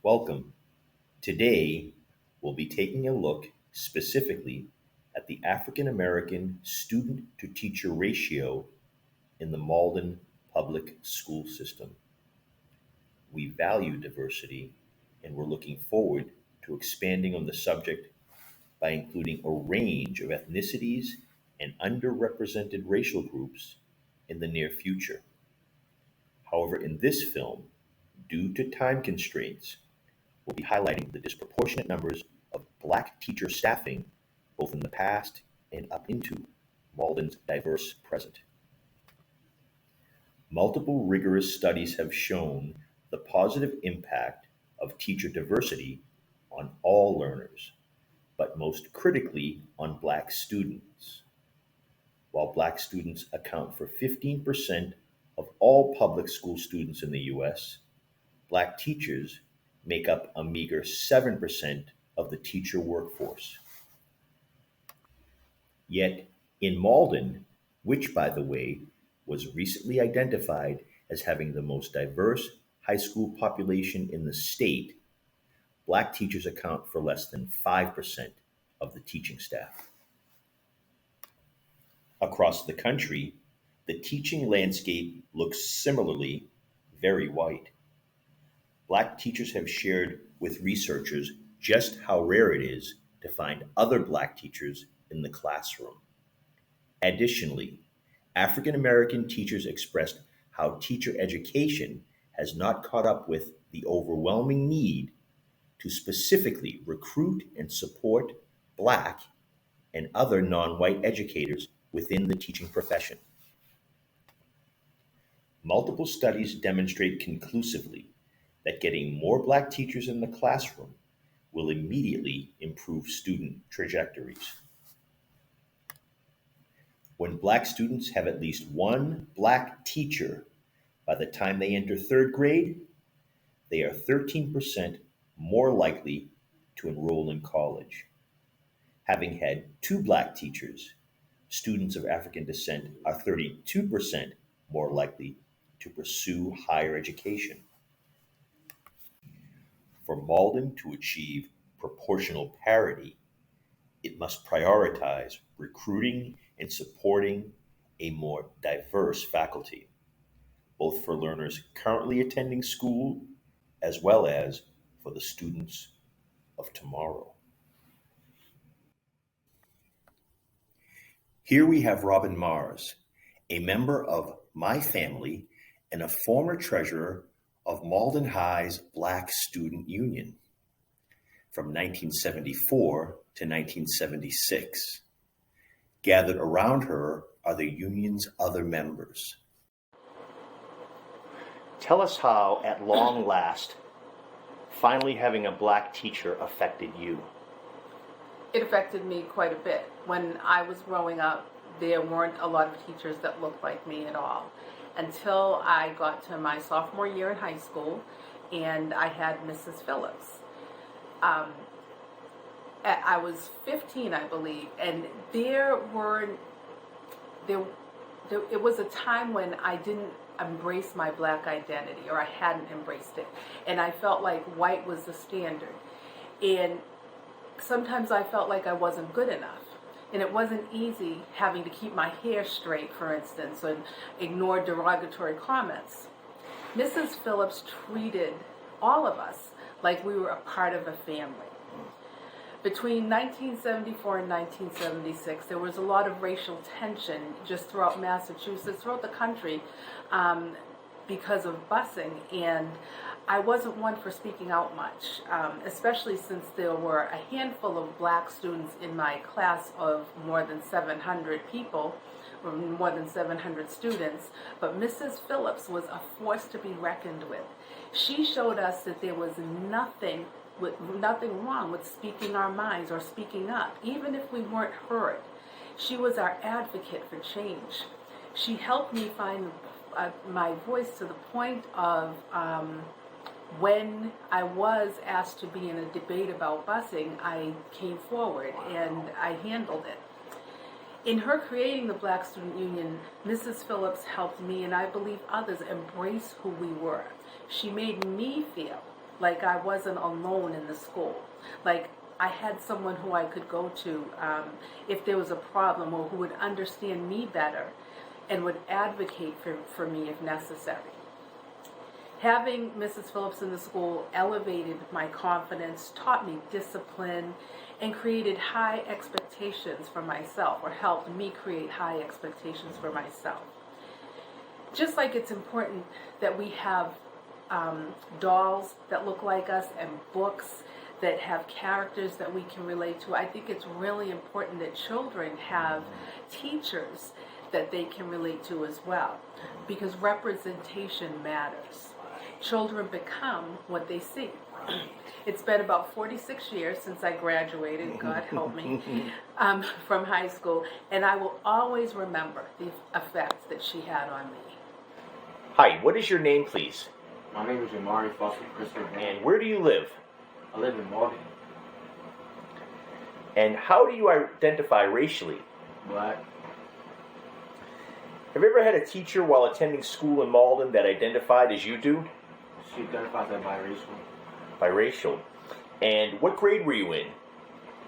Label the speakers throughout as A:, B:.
A: Welcome. Today, we'll be taking a look specifically at the African American student to teacher ratio in the Malden public school system. We value diversity, and we're looking forward to expanding on the subject by including a range of ethnicities and underrepresented racial groups in the near future. However, in this film, due to time constraints, we'll be highlighting the disproportionate numbers of Black teacher staffing both in the past and up into Malden's diverse present. Multiple rigorous studies have shown the positive impact of teacher diversity on all learners, but most critically on Black students. While Black students account for 15% of all public school students in the US, Black teachers make up a meager 7% of the teacher workforce. Yet, in Malden, which, by the way, was recently identified as having the most diverse high school population in the state, Black teachers account for less than 5% of the teaching staff. Across the country, the teaching landscape looks similarly very white. Black teachers have shared with researchers just how rare it is to find other Black teachers in the classroom. Additionally, African American teachers expressed how teacher education has not caught up with the overwhelming need to specifically recruit and support Black and other non white educators within the teaching profession. Multiple studies demonstrate conclusively that getting more Black teachers in the classroom will immediately improve student trajectories. When Black students have at least one Black teacher by the time they enter third grade, they are 13% more likely to enroll in college. Having had two Black teachers, students of African descent are 32% more likely to pursue higher education. For Malden to achieve proportional parity, it must prioritize recruiting and supporting a more diverse faculty, both for learners currently attending school as well as for the students of tomorrow. Here we have Robin Mars, a member of my family and a former treasurer of Malden High's Black Student Union from 1974 to 1976. Gathered around her are the union's other members. Tell us how, at long last, finally having a Black teacher affected you.
B: It affected me quite a bit. When I was growing up, there weren't a lot of teachers that looked like me at all. Until I got to my sophomore year in high school, and I had Mrs. Phillips. I was 15, I believe, and it was a time when I didn't embrace my Black identity, or I hadn't embraced it, and I felt like white was the standard. And sometimes I felt like I wasn't good enough. And it wasn't easy having to keep my hair straight, for instance, and ignore derogatory comments. Mrs. Phillips treated all of us like we were a part of a family. Between 1974 and 1976, there was a lot of racial tension just throughout Massachusetts, throughout the country, because of busing, and I wasn't one for speaking out much, especially since there were a handful of Black students in my class of more than 700 people, or more than 700 students, but Mrs. Phillips was a force to be reckoned with. She showed us that there was nothing wrong with speaking our minds or speaking up, even if we weren't heard. She was our advocate for change. She helped me find my voice to the point of when I was asked to be in a debate about busing, I came forward and I handled it. In her creating the Black Student Union, Mrs. Phillips helped me, and I believe others, embrace who we were. She made me feel like I wasn't alone in the school. Like I had someone who I could go to if there was a problem, or who would understand me better and would advocate for me if necessary. Having Mrs. Phillips in the school elevated my confidence, taught me discipline, and created high expectations for myself, or helped me create high expectations for myself. Just like it's important that we have dolls that look like us and books that have characters that we can relate to, I think it's really important that children have teachers that they can relate to as well, because representation matters. Children become what they see. It's been about 46 years since I graduated, God help me, from high school, and I will always remember the effect that she had on me.
A: Hi, what is your name, please?
C: My name is Jamari Foster Christopher.
A: And where do you live?
C: I live in Malden.
A: And how do you identify racially?
C: Black.
A: Have you ever had a teacher while attending school in Malden that identified as you do?
C: She identifies as biracial.
A: Biracial. And what grade were you in?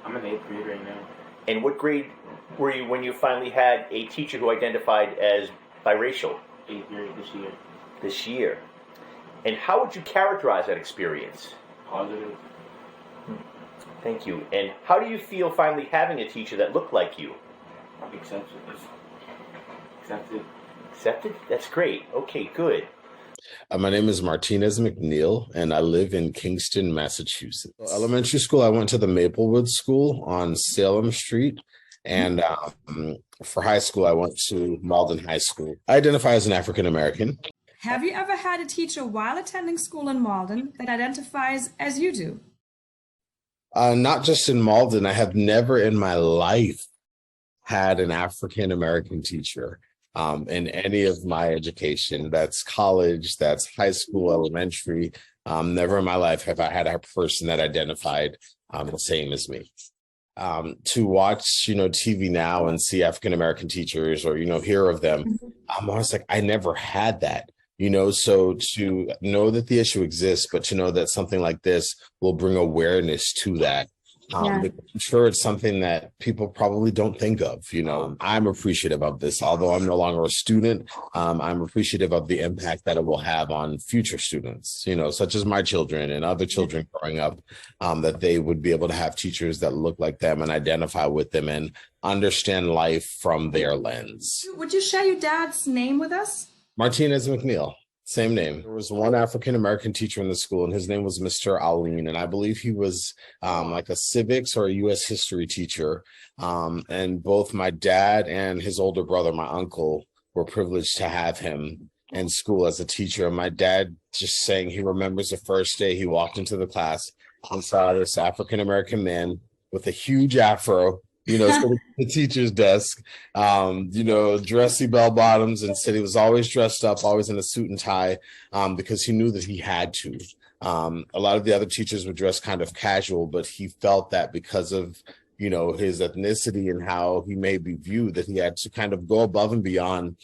C: I'm in 8th grade right now.
A: And what grade were you when you finally had a teacher who identified as biracial?
C: 8th grade this year.
A: This year. And how would you characterize that experience?
C: Positive.
A: Thank you. And how do you feel finally having a teacher that looked like you?
C: Accepted. Accepted.
A: Accepted? That's great. Okay, good.
D: My name is Martinez McNeil, and I live in Kingston, Massachusetts. Elementary school, I went to the Maplewood School on Salem Street. And for high school, I went to Malden High School. I identify as an African American.
E: Have you ever had a teacher while attending school in Malden that identifies as you do?
D: Not just in Malden. I have never in my life had an African American teacher in any of my education. That's college, that's high school, elementary. Never in my life have I had a person that identified the same as me. To watch, TV now and see African American teachers, or, hear of them, I'm always like, I never had that. So to know that the issue exists, but to know that something like this will bring awareness to that. I'm sure it's something that people probably don't think of. I'm appreciative of this. Although I'm no longer a student, I'm appreciative of the impact that it will have on future students, such as my children and other children growing up, that they would be able to have teachers that look like them and identify with them and understand life from their lens.
E: Would you share your dad's name with us?
D: Martinez McNeil. Same name. There was one African-American teacher in the school, and his name was Mr. Aline. And I believe he was like a civics or a U.S. history teacher. And both my dad and his older brother, my uncle, were privileged to have him in school as a teacher. And my dad just saying he remembers the first day he walked into the class and saw this African-American man with a huge afro, so the teacher's desk, dressy bell bottoms, and said he was always dressed up, always in a suit and tie, because he knew that he had to. A lot of the other teachers would dress kind of casual, but he felt that because of, his ethnicity and how he may be viewed, that he had to kind of go above and beyond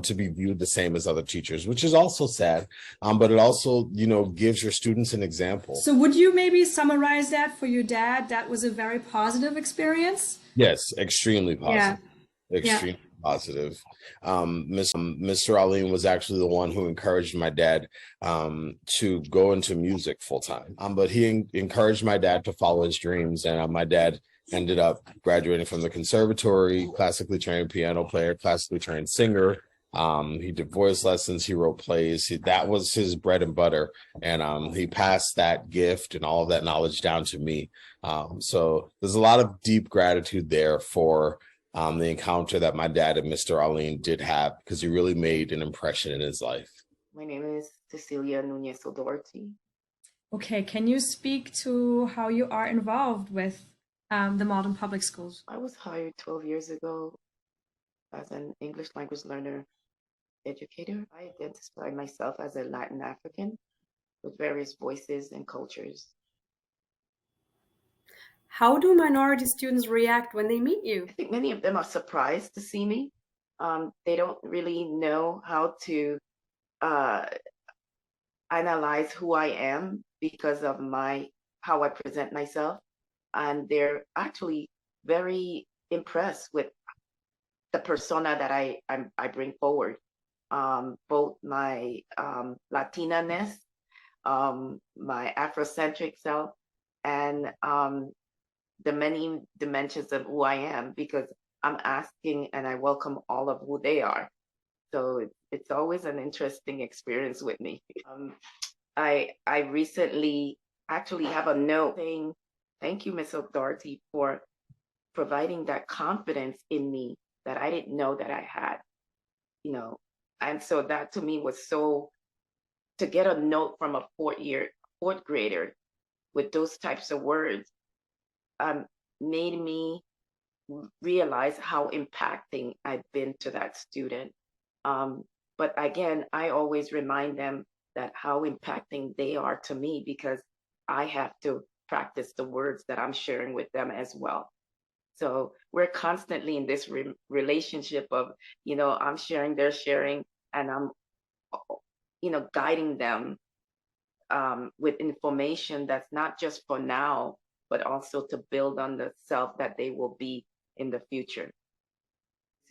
D: to be viewed the same as other teachers, which is also sad. But it also, gives your students an example.
E: So would you maybe summarize that for your dad? That was a very positive experience?
D: Yes, extremely positive. Yeah. Extremely positive. Mr. Aline was actually the one who encouraged my dad to go into music full time. But he encouraged my dad to follow his dreams, and my dad ended up graduating from the conservatory, classically trained piano player, classically trained singer. He did voice lessons, he wrote plays. That was his bread and butter. And he passed that gift and all of that knowledge down to me. So there's a lot of deep gratitude there for the encounter that my dad and Mr. Aline did have, because he really made an impression in his life.
F: My name is Cecilia Nunez O'Doherty.
E: Okay, can you speak to how you are involved with the Malden Public Schools?
F: I was hired 12 years ago as an English language learner educator. I identify myself as a Latin African with various voices and cultures.
G: How do minority students react when they meet you?
F: I think many of them are surprised to see me. They don't really know how to analyze who I am because of how I present myself, and they're actually very impressed with the persona that I bring forward. Both my Latina-ness, my Afrocentric self, and the many dimensions of who I am, because I'm asking and I welcome all of who they are. So it's always an interesting experience with me. I recently actually have a note saying, thank you, Miss O'Doherty, for providing that confidence in me that I didn't know that I had, you know. And so that to me was so, to get a note from a fourth grader with those types of words, um, made me realize how impacting I've been to that student. Um, but again, I always remind them that how impacting they are to me, because I have to practice the words that I'm sharing with them as well. So we're constantly in this relationship of, I'm sharing, they're sharing, and I'm, guiding them with information that's not just for now, but also to build on the self that they will be in the future.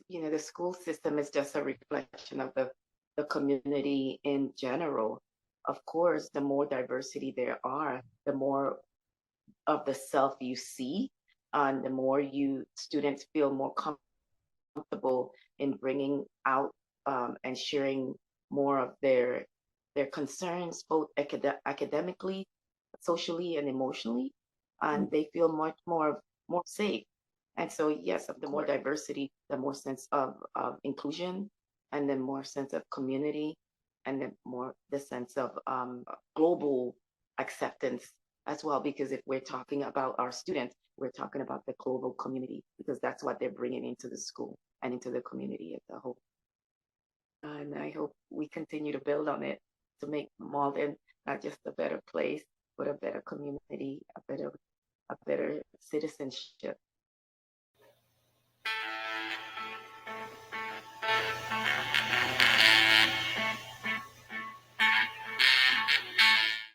F: The school system is just a reflection of the community in general. Of course, the more diversity there are, the more of the self you see, and the more students feel more comfortable in bringing out and sharing more of their concerns, both academically, socially, and emotionally, and they feel much more safe. And so, yes, the more diversity, the more sense of inclusion, and then more sense of community, and then more the sense of global acceptance as well. Because if we're talking about our students, we're talking about the global community, because that's what they're bringing into the school and into the community as a whole. And I hope we continue to build on it to make Malden not just a better place, but a better community, a better citizenship